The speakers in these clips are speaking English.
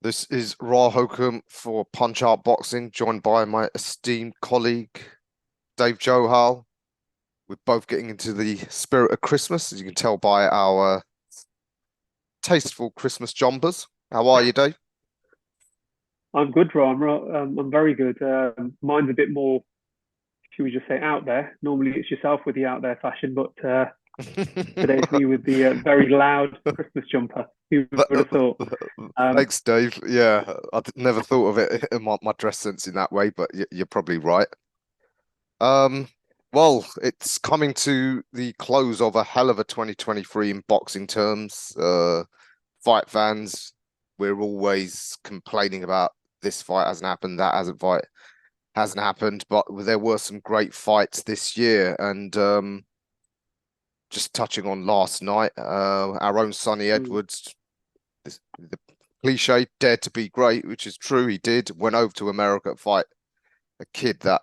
This is Ra Hokum for Punchout Boxing, joined by my esteemed colleague Dave Johal. We're both getting into the spirit of Christmas, as you can tell by our tasteful Christmas jumpers. How are you, Dave? I'm good, Ron. I'm very good. Mine's a bit more, should we just say, out there. Normally it's yourself with the out there fashion, but today's me with the very loud Christmas jumper. Who would have thought? Um, Thanks, Dave. Yeah, never thought of it in my dress sense in that way, but you're probably right. Um, well, it's coming to the close of a hell of a 2023 in boxing terms. Fight fans, we're always complaining about this fight hasn't happened, that hasn't happened, but there were some great fights this year. And just touching on last night, our own Sonny mm, Edwards, the cliche, dared to be great, which is true. He did. Went over to America to fight a kid that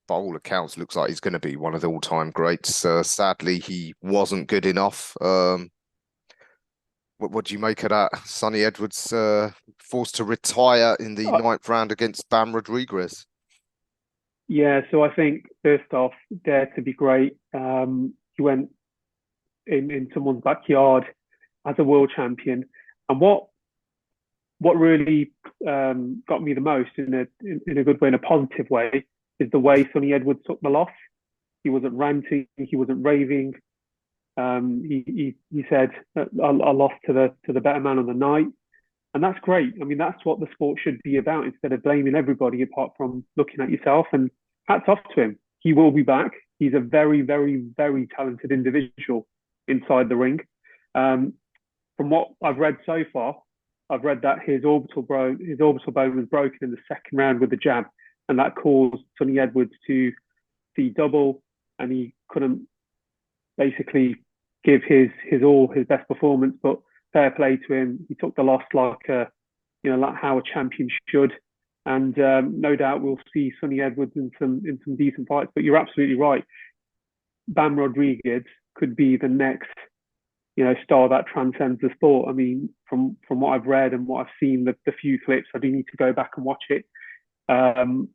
by all accounts, looks like he's going to be one of the all-time greats. Sadly, he wasn't good enough. What do you make of that? Sonny Edwards forced to retire in the uh, ninth round against Bam Rodriguez. yeah, so I think first off, dare to be great. He went in someone's backyard as a world champion, and what really got me the most in a good way, in a positive way, is the way Sonny Edwards took the loss. He wasn't ranting, he wasn't raving. He said, I lost to the better man on the night," and that's great. I mean, that's what the sport should be about. Instead of blaming everybody apart from looking at yourself. And hats off to him. He will be back. He's a very, very, very talented individual inside the ring. Um, from what I've read so far, I've read that his orbital bone was broken in the second round with the jab, and that caused Sonny Edwards to see double, and he couldn't basically give his best performance. But fair play to him, he took the loss like how a champion should. And no doubt we'll see Sonny Edwards in some decent fights. But you're absolutely right. Bam Rodriguez could be the next star that transcends the sport. I mean, from what I've read and what I've seen, the few clips, I do need to go back and watch it. Um,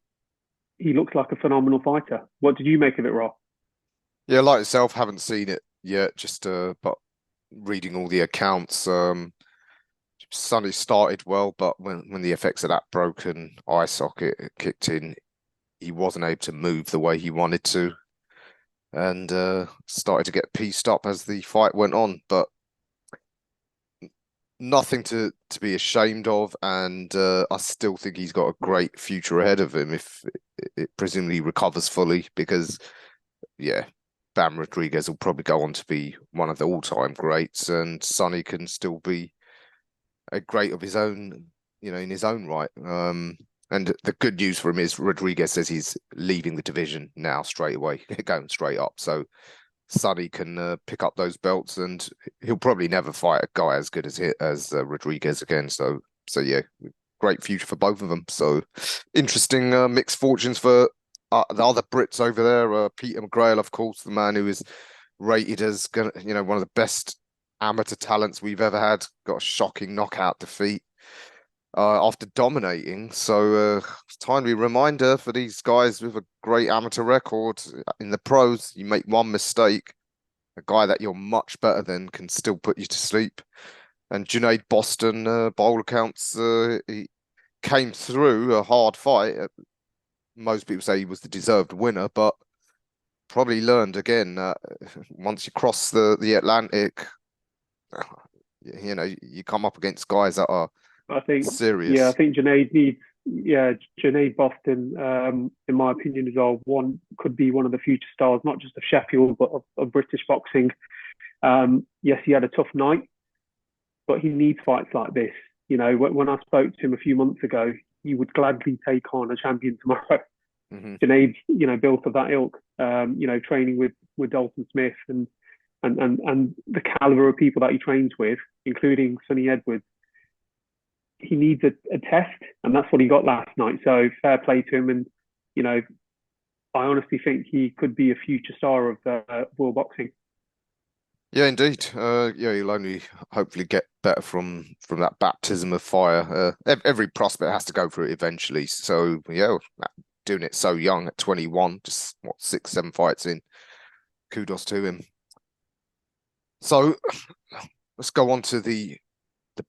he looks like a phenomenal fighter. What did you make of it, Rob? Yeah, like yourself, haven't seen it yet. Just but reading all the accounts, Sonny started well, but when the effects of that broken eye socket kicked in, he wasn't able to move the way he wanted to, and started to get pieced up as the fight went on. But nothing to be ashamed of, and I still think he's got a great future ahead of him if it presumably recovers fully. Because yeah, Bam Rodriguez will probably go on to be one of the all-time greats, and Sonny can still be a great of his own, in his own right. And the good news for him is Rodriguez says he's leaving the division now straight away, going straight up. So Sonny can pick up those belts, and he'll probably never fight a guy as good as Rodriguez again. So yeah, great future for both of them. So interesting mixed fortunes for the other Brits over there. Peter McGrail, of course, the man who is rated as one of the best amateur talents we've ever had. Got a shocking knockout defeat after dominating. So timely reminder for these guys with a great amateur record in the pros. You make one mistake, a guy that you're much better than can still put you to sleep. And Junaid Boston, by all accounts, he came through a hard fight. Most people say he was the deserved winner, but probably learned again that once you cross the Atlantic, you come up against guys that are I think, yeah, I serious. think Junaid Boston, in my opinion, as well, could be one of the future stars, not just of Sheffield, but of British boxing. Yes, he had a tough night, but he needs fights like this. When I spoke to him a few months ago, he would gladly take on a champion tomorrow. Hmm. Junaid, built of that ilk, training with Dalton Smith and the caliber of people that he trains with, including Sonny Edwards. He needs a test, and that's what he got last night. So fair play to him, and you know, I honestly think he could be a future star of world boxing. Yeah, indeed. Yeah, you'll only hopefully get better from that baptism of fire. Every prospect has to go through it eventually. So yeah, doing it so young at 21, just what 6, 7 fights in. Kudos to him. So let's go on to the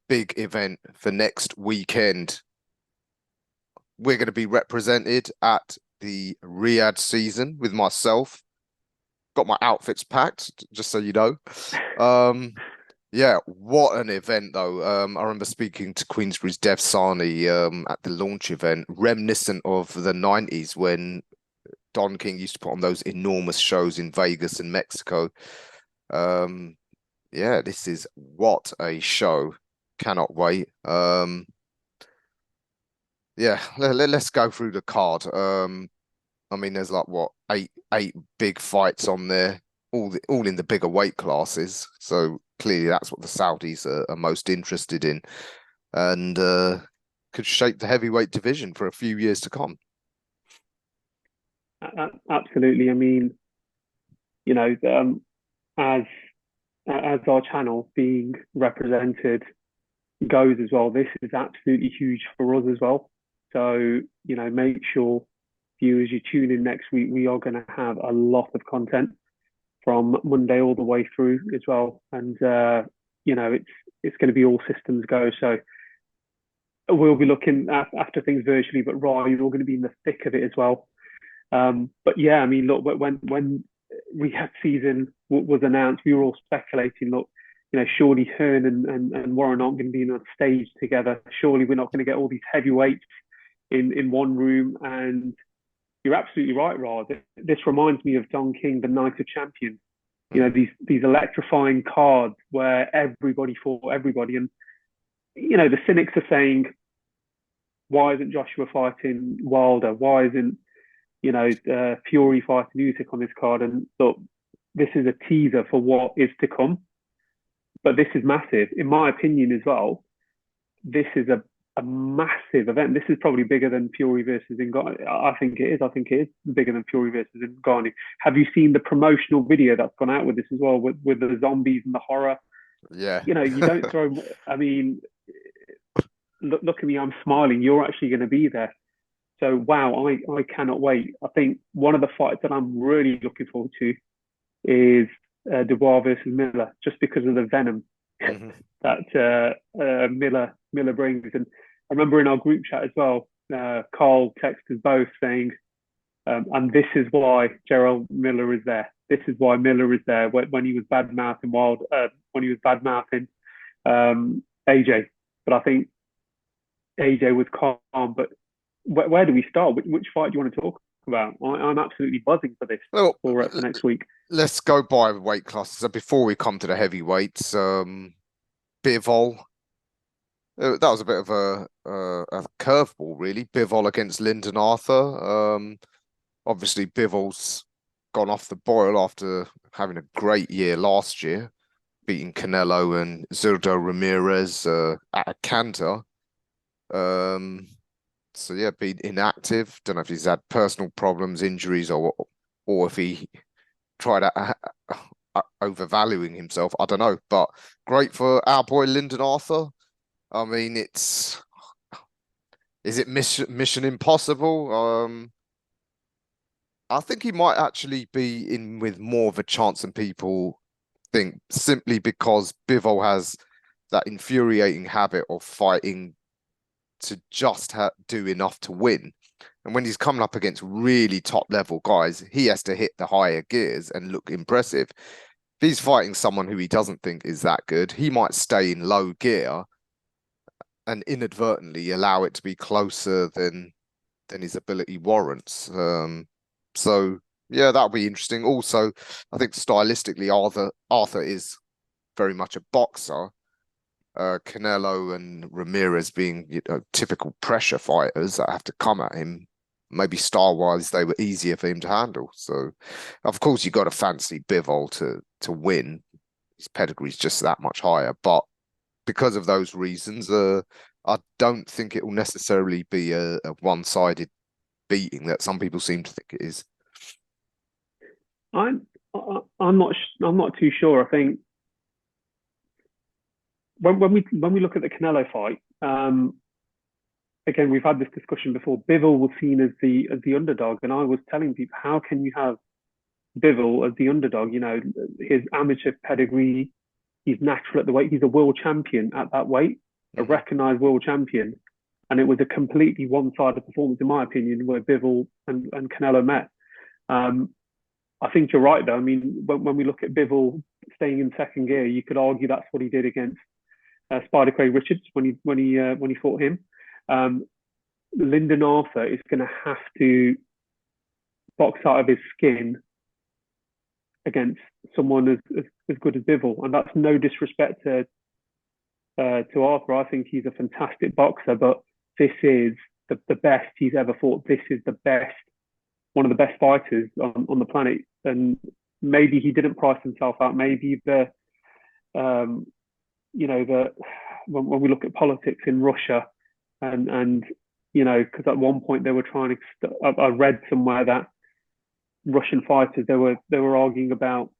big event for next weekend. We're going to be represented at the Riyadh season with myself. Got my outfits packed, just so you know. Um, Yeah, what an event though. I remember speaking to Queensbury's Dev Sani at the launch event, reminiscent of the 90s when Don King used to put on those enormous shows in Vegas and Mexico. Um, yeah, this is what a show. Cannot wait. Yeah, let's go through the card. I mean, there's like what eight big fights on there, all in the bigger weight classes. So clearly, that's what the Saudis are most interested in, and could shape the heavyweight division for a few years to come. Absolutely. I mean, you know, as as our channel being represented goes as well, this is absolutely huge for us as well. So, make sure viewers you tune in next week. We are going to have a lot of content from Monday all the way through as well, and it's going to be all systems go. So we'll be looking at after things virtually, but Raw, you're all going to be in the thick of it as well. But yeah, I mean, look, when Riyadh season was announced, we were all speculating. Look, surely Hearn and Warren aren't going to be on stage together. Surely we're not going to get all these heavyweights in one room. And you're absolutely right, Rod. This reminds me of Don King, the Night of Champions. Mm. These electrifying cards where everybody fought everybody, and the cynics are saying, why isn't Joshua fighting Wilder? Why isn't Fury fighting Usyk on this card? And look, this is a teaser for what is to come. But this is massive, in my opinion, as well. This is a massive event. This is probably bigger than Fury versus Ngannou. I think it is. I think it is bigger than Fury versus Ngannou. Have you seen the promotional video that's gone out with this as well, with the zombies and the horror? Yeah. You don't throw. I mean, look at me. I'm smiling. You're actually going to be there. So wow, I cannot wait. I think one of the fights that I'm really looking forward to is Dubois versus Miller, just because of the venom Hmm. that Miller brings. And I remember in our group chat as well, Carl texted us both saying, and this is why Gerald Miller is there. This is why Miller is there when he was bad mouthing when he was bad mouthing AJ. But I think AJ was calm. But where do we start? Which fight do you want to talk about? I'm absolutely buzzing for this Well, for next week. let's go by weight classes. So before we come to the heavyweights, Bivol. That was a bit of a curveball, really. Bivol against Lyndon Arthur. Obviously, Bivol's gone off the boil after having a great year last year, beating Canelo and Zurdo Ramirez at a canter. Um, so yeah, been inactive. Don't know if he's had personal problems, injuries, or if he tried overvaluing himself. I don't know, but great for our boy Lyndon Arthur. I mean, is it Mission Impossible? I think he might actually be in with more of a chance than people think, simply because Bivol has that infuriating habit of fighting to just do enough to win. And when he's coming up against really top level guys, he has to hit the higher gears and look impressive. If he's fighting someone who he doesn't think is that good, he might stay in low gear and inadvertently allow it to be closer than his ability warrants. So yeah, that'll be interesting. Also, I think stylistically, Arthur is very much a boxer. Canelo and Ramirez being typical pressure fighters that have to come at him. Maybe style-wise, they were easier for him to handle. So, of course, you got to fancy Bivol to win. His pedigree's just that much higher. But because of those reasons, I don't think it will necessarily be a one-sided beating that some people seem to think it is. I'm I'm not too sure. I think when we look at the Canelo fight, again, we've had this discussion before. Bivol was seen as the underdog, and I was telling people, how can you have Bivol as the underdog? You know, his amateur pedigree, he's natural at the weight. He's a world champion at that weight, a Hmm. recognised world champion, and it was a completely one-sided performance, in my opinion, where Bivol and Canelo met. Um, I think you're right, though. I mean, when we look at Bivol staying in second gear, you could argue that's what he did against Spider Craig Richards when he fought him. Um, Lyndon Arthur is going to have to box out of his skin against someone as good as Bivol, and that's no disrespect to Arthur. I think he's a fantastic boxer, but this is the best he's ever fought. This is the best, one of the best fighters on the planet, and maybe he didn't price himself out. Maybe um, the when we look at politics in Russia and because at one point they were trying to. I read somewhere that Russian fighters they were arguing about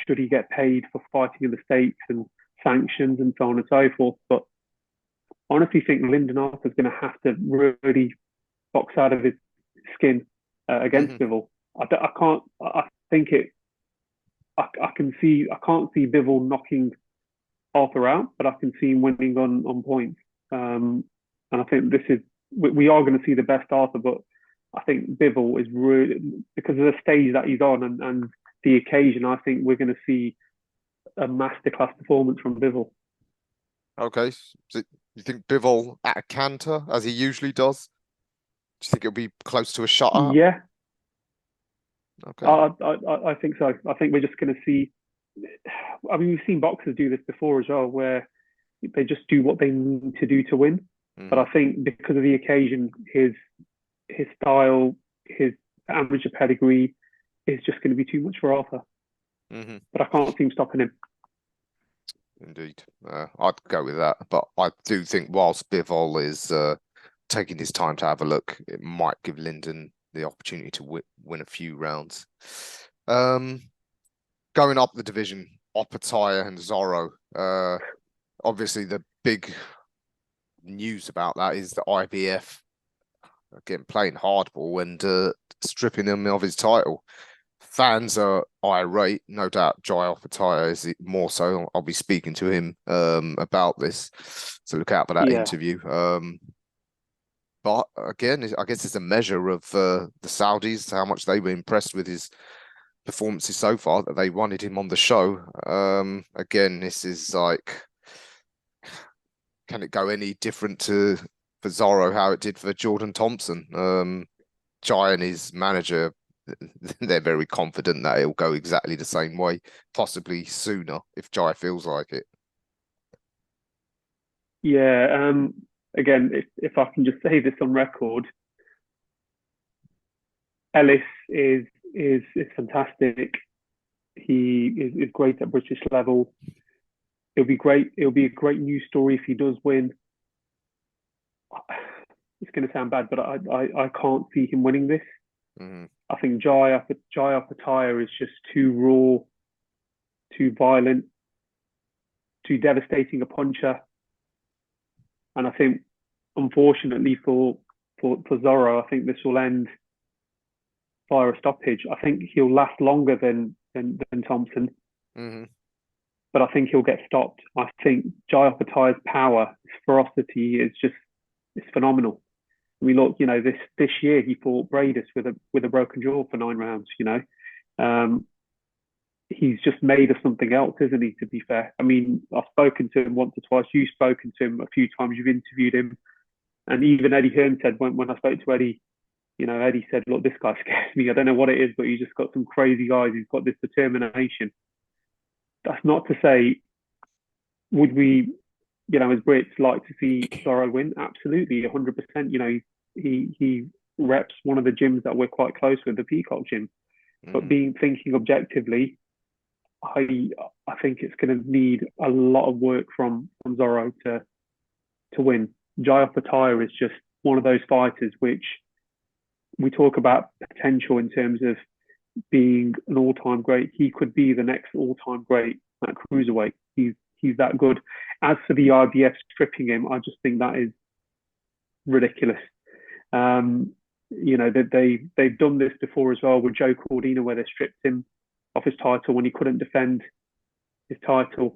should he get paid for fighting in the States and sanctions and so on and so forth. But I honestly think Lyndon Arthur's going to have to really box out of his skin against Hmm. Bivol. I can't. I think it. I can see. I can't see Bivol knocking Arthur out, but I can see him winning on points. And I think this is we are going to see the best Arthur, but I think Bivol is really because of the stage that he's on and the occasion. I think we're going to see a masterclass performance from Bivol. Okay. So you think Bivol at a canter as he usually does? Do you think it'll be close to a shutout? Yeah, Okay. I think so. I think we're just going to see. I mean, we've seen boxers do this before as well, where they just do what they need to do to win. But Hmm. I think because of the occasion, his style, his amateur pedigree is just going to be too much for Arthur. Hmm. But I can't see him stopping him. Indeed. I'd go with that. But I do think whilst Bivol is taking his time to have a look, it might give Lyndon the opportunity to win a few rounds. Um, Going up the division, Opataya and Zorro. Obviously, the big news about that is the IBF again playing hardball and stripping him of his title. Fans are irate, no doubt. Jai Opataya is more so. I'll be speaking to him about this, so look out for that Yeah, interview. But again, I guess it's a measure of the Saudis, how much they were impressed with his performances so far that they wanted him on the show. Again, this is like, can it go any different to for Zorro how it did for Jordan Thompson? Jai and his manager, they're very confident that it'll go exactly the same way, possibly sooner if Jai feels like it. yeah. Again, if I can just say this on record, Ellis is fantastic. He is great at British level. It'll be great. It'll be a great news story if he does win. It's going to sound bad, but I can't see him winning this. Mm-hmm. I think Jai Apataya is just too raw, too violent, too devastating a puncher. And I think, unfortunately for Zorro, I think this will end via a stoppage. I think he'll last longer than Thompson, Mm-hmm. but I think he'll get stopped. I think Jai Apataya's power, his ferocity is just it's phenomenal. I mean, look, this year he fought Bradis with a broken jaw for 9 rounds. Um, he's just made of something else, isn't he? To be fair, I mean, I've spoken to him once or twice. You've spoken to him a few times. You've interviewed him, and even Eddie Hearn said when I spoke to Eddie, Eddie said, "Look, this guy scares me. I don't know what it is, but he's just got some crazy eyes. He's got this determination." That's not to say would we, as Brits, like to see Zorro win? Absolutely, 100%. He reps one of the gyms that we're quite close with, the Peacock Gym. But Mm-hmm. thinking objectively, I think it's going to need a lot of work from Zorro to win. Jai Opataya is just one of those fighters which we talk about potential in terms of being an all-time great. He could be the next all-time great at cruiserweight. he's that good. As for the IBF stripping him, I just think that is ridiculous. Um, they've done this before as well with Joe Cordina, where they stripped him off his title when he couldn't defend his title.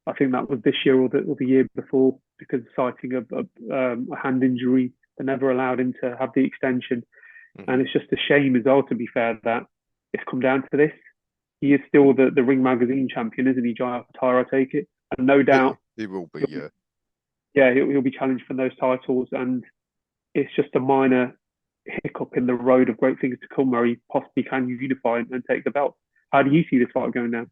I think that was this year or the year before, because citing a hand injury, they never allowed him to have the extension. And it's just a shame as well, to be fair, that it's come down to this. He is still the Ring Magazine champion, isn't he, Jai Alphatara, I take it? And no doubt He will be, yeah. Yeah, he'll be challenged for those titles. And it's just a minor hiccup in the road of great things to come, where he possibly can unify and take the belt. How do you see this fight going now?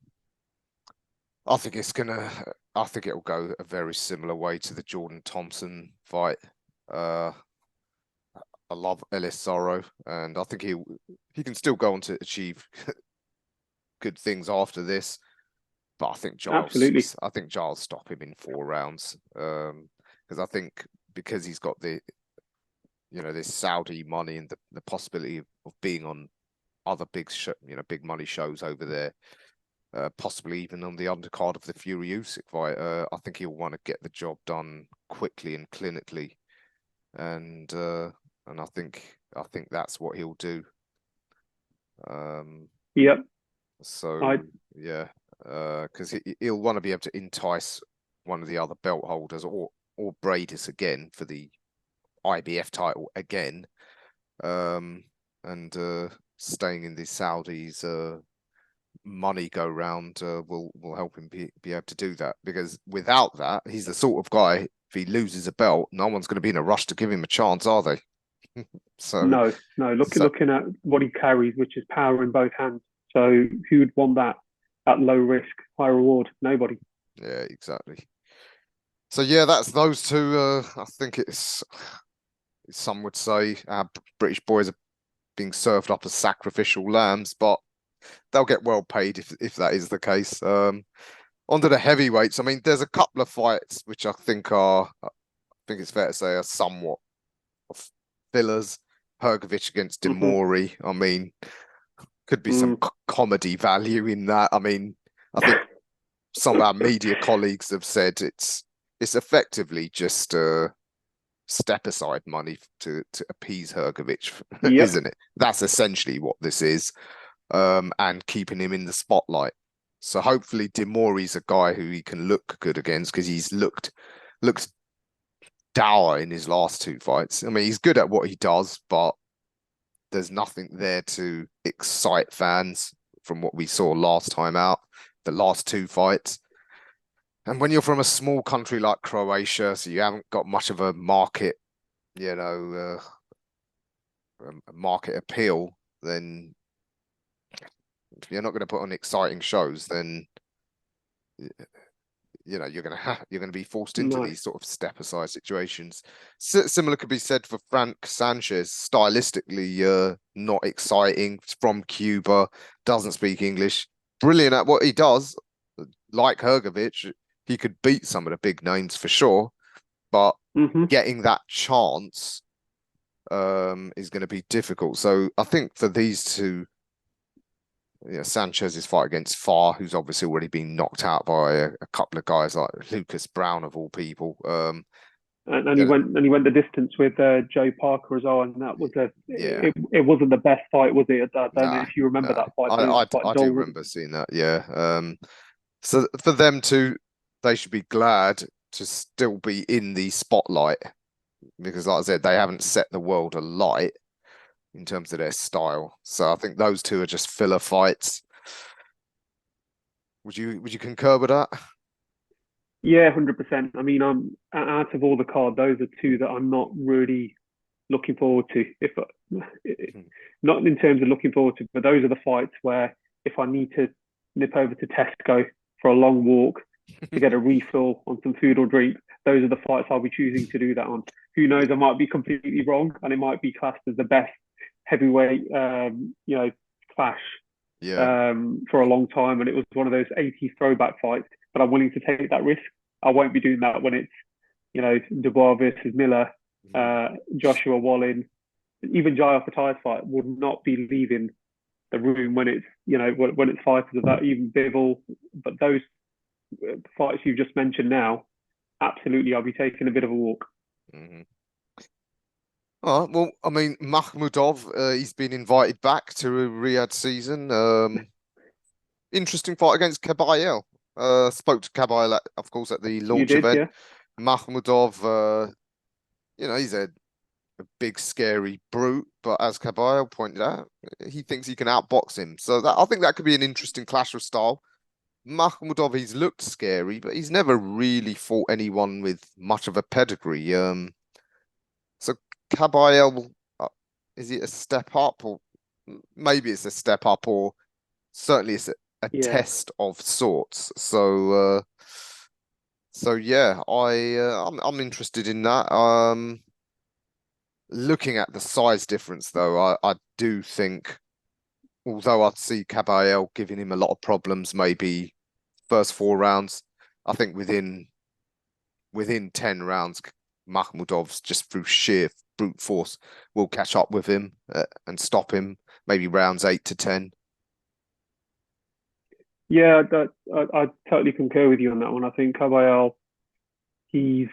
I think it'll go a very similar way to the Jordan Thompson fight. I love Ellis Sorrow, and I think he can still go on to achieve good things after this. But I think Giles stop him in 4 rounds. Because I think because he's got this Saudi money and the possibility of being on other big money shows over there, possibly even on the undercard of the Fury Usyk fight. I think he'll want to get the job done quickly and clinically, and I think that's what he'll do. Yep. So yeah, because he'll want to be able to entice one of the other belt holders or Bradis again for the IBF title again, and staying in the Saudis' money go round will help him be able to do that, because without that, he's the sort of guy, if he loses a belt, no one's going to be in a rush to give him a chance, are they? No. Looking at what he carries, which is power in both hands. So who would want that at low risk, high reward? Nobody. Yeah, exactly. So yeah, that's those two. I think it's, some would say our British boys are being served up as sacrificial lambs, but they'll get well paid if that is the case. Onto the heavyweights. I mean, there's a couple of fights which I think it's fair to say are somewhat of fillers. Hrgovic against Demori. I mean, could be some comedy value in that. I mean, I think some of our media colleagues have said it's effectively just step aside money to appease Hrgovic, Yep. isn't it? That's essentially what this is, and keeping him in the spotlight. So hopefully Demori's a guy who he can look good against, because he's looked dour in his last 2 fights. I mean, he's good at what he does, but there's nothing there to excite fans from what we saw last time out, the last 2 fights. And when you're from a small country like Croatia, so you haven't got much of a market, a market appeal, then if you're not going to put on exciting shows, then you're going to be forced into these sort of step aside situations. Similar could be said for Frank Sanchez. Stylistically, not exciting. It's from Cuba, doesn't speak English. Brilliant at what he does. Like Hrgovic, he could beat some of the big names for sure, but getting that chance is going to be difficult. So I think for these two, Sanchez's fight against Farr, who's obviously already been knocked out by a couple of guys like Lucas Brown of all people. And he went the distance with Joe Parker as well, and that was it wasn't the best fight, was it? I don't know if you remember that fight. I do remember seeing that. Yeah. So for them two, they should be glad to still be in the spotlight, because, like I said, they haven't set the world alight in terms of their style. So I think those two are just filler fights. Would you concur with that? Yeah, 100%. I mean, I'm out of all the card, those are 2 that I'm not really looking forward to. Not in terms of looking forward to, but those are the fights where if I need to nip over to Tesco for a long walk to get a refill on some food or drink, those are the fights I'll be choosing to do that on. Who knows? I might be completely wrong, and it might be classed as the best heavyweight, clash for a long time, and it was one of those 80s throwback fights. But I'm willing to take that risk. I won't be doing that when it's, Dubois versus Miller, Joshua Wallin, even Jai Alphatara's fight would not be leaving the room when it's, when it's fighters of that, even Bivol. But those the fights you've just mentioned now, absolutely, I'll be taking a bit of a walk. Mhm. All right, well, I mean, Makhmudov, he's been invited back to a Riyadh season. Interesting fight against Kabayel. Spoke to Kabayel, of course, at the You launch did, event. yeah? Makhmudov, he's a big, scary brute, but as Kabayel pointed out, he thinks he can outbox him. So I think that could be an interesting clash of style. Makhmudov, he's looked scary, but he's never really fought anyone with much of a pedigree. So Kabayel, is it a step up, or maybe it's a step up, or certainly it's a Yeah. test of sorts. So yeah, I'm interested in that. Looking at the size difference though, I do think, although I'd see Caballero giving him a lot of problems, maybe first 4 rounds, I think within 10 rounds, Makhmudov's just through sheer brute force will catch up with him and stop him. Maybe rounds 8 to 10. Yeah, I totally concur with you on that one. I think Caballero, he's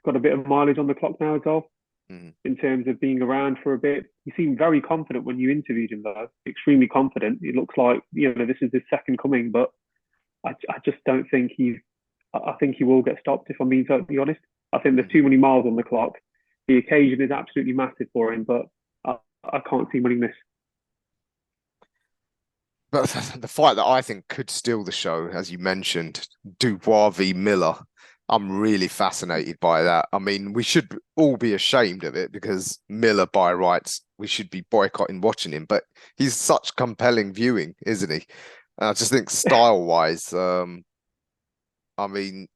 got a bit of mileage on the clock now as well, Mm. in terms of being around for a bit. He seemed very confident when you interviewed him, though. Extremely confident. It looks like, this is his second coming, but I just don't think I think he will get stopped, if I'm being totally honest. I think there's Mm. too many miles on the clock. The occasion is absolutely massive for him, but I can't see him winning this. But the fight that I think could steal the show, as you mentioned, Dubois v Miller. I'm really fascinated by that. I mean, we should all be ashamed of it because Miller, by rights, we should be boycotting watching him. But he's such compelling viewing, isn't he? And I just think style-wise, I mean,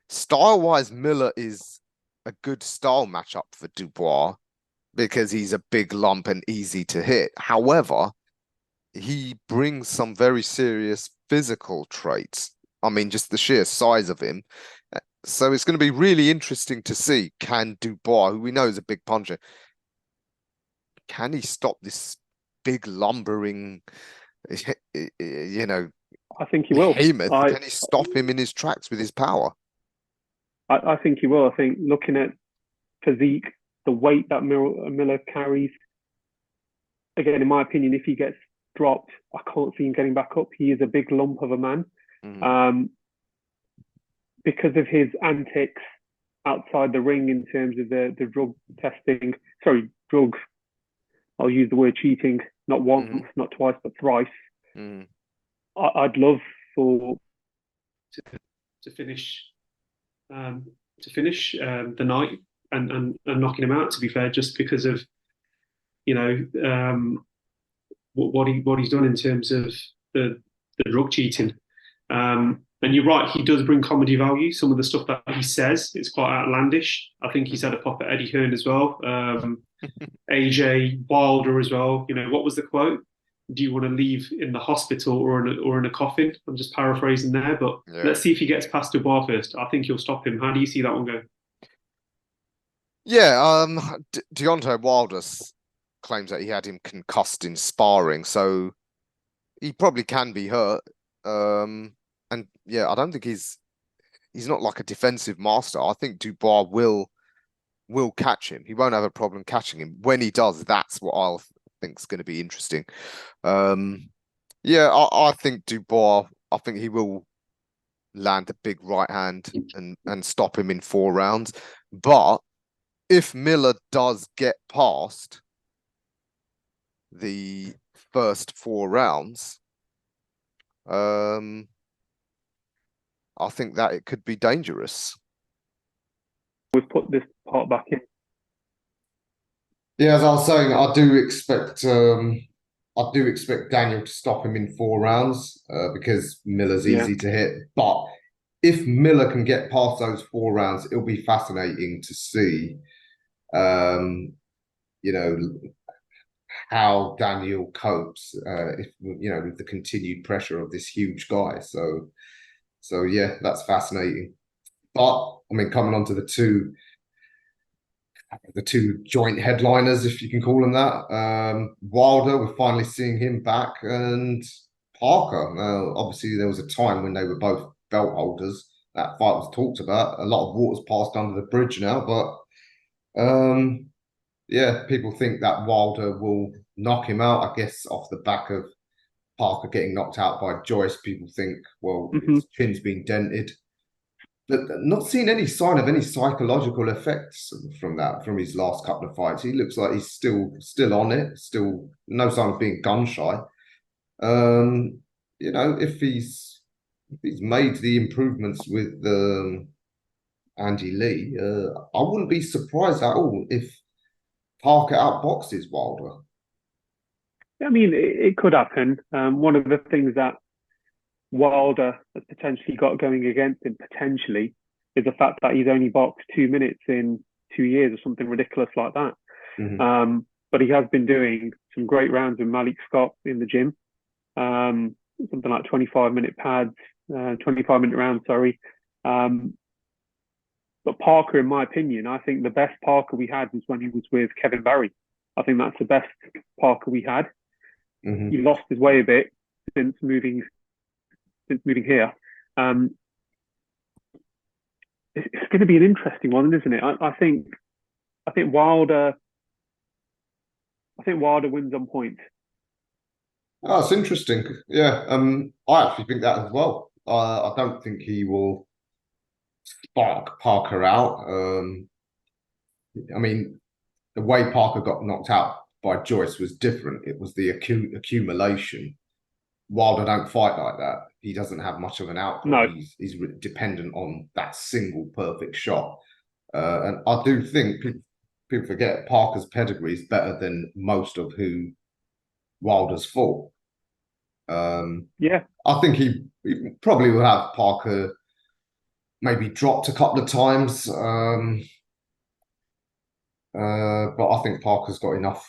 style-wise, Miller is a good style matchup for Dubois because he's a big lump and easy to hit. However, he brings some very serious physical traits. I mean, just the sheer size of him. So it's going to be really interesting to see, can Dubois, who we know is a big puncher, can he stop this big lumbering, you know, I think he will. behemoth? Can he stop him in his tracks with his power? I think he will. I think looking at physique, the weight that Miller carries, again, in my opinion, if he gets dropped, I can't see him getting back up. He is a big lump of a man. Mm, Um, because of his antics outside the ring in terms of the drug testing, sorry, drug, I'll use the word cheating, not once, mm, not twice, but thrice. mm, I'd love for to finish um, the night and knocking him out. To be fair, just because of you know what he's done in terms of the drug cheating. And you're right, he does bring comedy value. Some of the stuff that he says, it's quite outlandish. I think he's had mm. a pop at Eddie Hearn as well. AJ Wilder as well. What was the quote? Do you want to leave in the hospital or in a coffin? I'm just paraphrasing there, but let's Yeah. see if he gets past Dubois first. I think he'll stop him. How do you see that one go? Yeah, Deontay Wilder claims that he had him concussed in sparring, so he probably can be hurt. And yeah, I don't think he's not like a defensive master. I think Dubois will catch him. He won't have a problem catching him. When he does, that's what I'll think is going to be interesting. Yeah, I think Dubois. I think he will land a big right hand and stop him in 4 rounds. But if Miller does get past the first 4 rounds, um, I think that it could be dangerous. We've put this part back in. Yeah, as I was saying, I do expect Daniel to stop him in 4 rounds because Miller's Yeah, easy to hit. But if Miller can get past those 4 rounds, it'll be fascinating to see, um, you know, how Daniel copes if with the continued pressure of this huge guy. So yeah, that's fascinating. But I mean, coming on to the two joint headliners, if you can call them that. Wilder, we're finally seeing him back, and Parker. Now, obviously, there was a time when they were both belt holders. That fight was talked about. A lot of water's passed under the bridge now, but yeah, people think that Wilder will knock him out. I guess off the back of Parker getting knocked out by Joyce, people think, well, Hmm. his chin's been dented. But not seeing any sign of any psychological effects from that, from his last couple of fights. He looks like he's still on it, still no sign of being gun shy. You know, if he's made the improvements with Andy Lee, I wouldn't be surprised at all if Parker outboxes Wilder. I mean, it could happen. One of the things that Wilder has potentially got going against him, potentially, is the fact that he's only boxed 2 minutes in 2 years or something ridiculous like that. But he has been doing some great rounds with Malik Scott in the gym, something like 25-minute pads, 25-minute rounds, sorry. But Parker, in my opinion, I think the best Parker we had was when he was with Kevin Barry. I think that's the best Parker we had. He lost his way a bit since moving here. It's going to be an interesting one, isn't it? I think Wilder wins on points. Oh, it's interesting. Yeah, I actually think that as well. I don't think he will spark Parker out. I mean, the way Parker got knocked out by Joyce was different. It was the accumulation. Wilder don't fight like that. He doesn't have much of an output. No. He's dependent on that single perfect shot. And I do think people forget Parker's pedigree is better than most of who Wilder's fought. Yeah. I think he probably will have Parker maybe dropped a couple of times. But I think Parker's got enough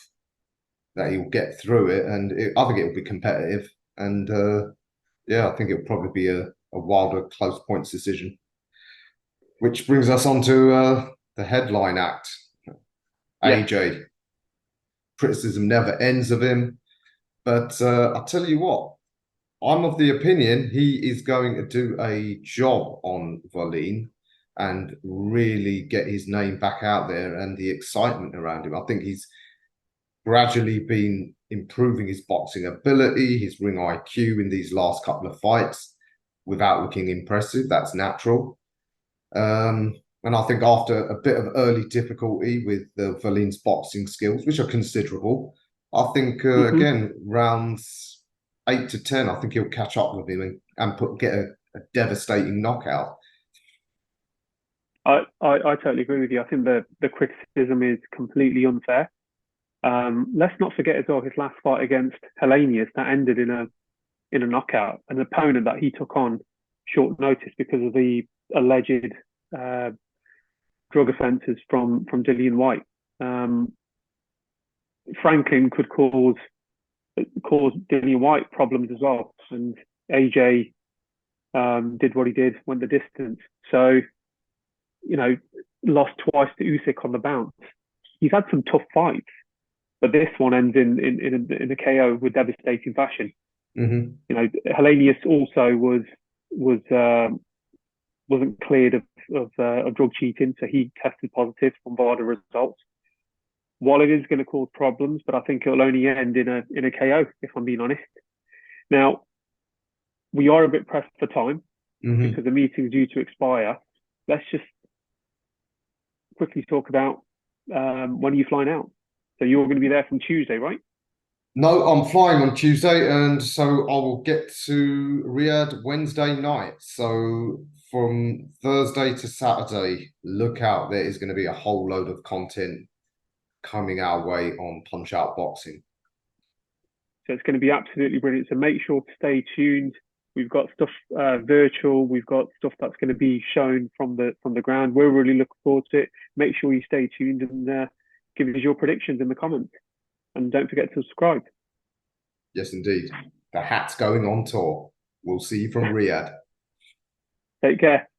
that he'll get through it, and I think it'll be competitive. And yeah, I think it'll probably be a Wilder close points decision. Which brings us on to the headline act. AJ. Criticism never ends of him. But I'll tell you what, I'm of the opinion he is going to do a job on Wallin and really get his name back out there and the excitement around him. I think he's gradually been improving his boxing ability, his ring IQ in these last couple of fights without looking impressive. That's natural. And I think after a bit of early difficulty with Wallin's boxing skills, which are considerable, I think, again, rounds 8 to 10, I think he'll catch up with him and get a devastating knockout. I totally agree with you. I think the criticism is completely unfair. Let's not forget as well his last fight against Helenius that ended in a knockout, an opponent that he took on short notice because of the alleged drug offences from Dillian White. Franklin could cause Dillian White problems as well, and AJ did what he did, went the distance. So, you know, lost twice to Usyk on the bounce. He's had some tough fights, but this one ends in a KO with devastating fashion. You know, Helenius also wasn't cleared of drug cheating, so he tested positive from VADA results. While it is going to cause problems, but I think it'll only end in a KO, if I'm being honest. Now, we are a bit pressed for time because the meeting's due to expire. Let's just quickly talk about when are you flying out? So you're going to be there from Tuesday, right? No, I'm flying on Tuesday, and so I will get to Riyadh Wednesday night. So from Thursday to Saturday, look out. There is going to be a whole load of content coming our way on Punchout Boxing. So it's going to be absolutely brilliant. So make sure to stay tuned. We've got stuff virtual. We've got stuff that's going to be shown from the ground. We're really looking forward to it. Make sure you stay tuned and give us your predictions in the comments. And don't forget to subscribe. Yes, indeed. The hat's going on tour. We'll see you from Riyadh. Take care.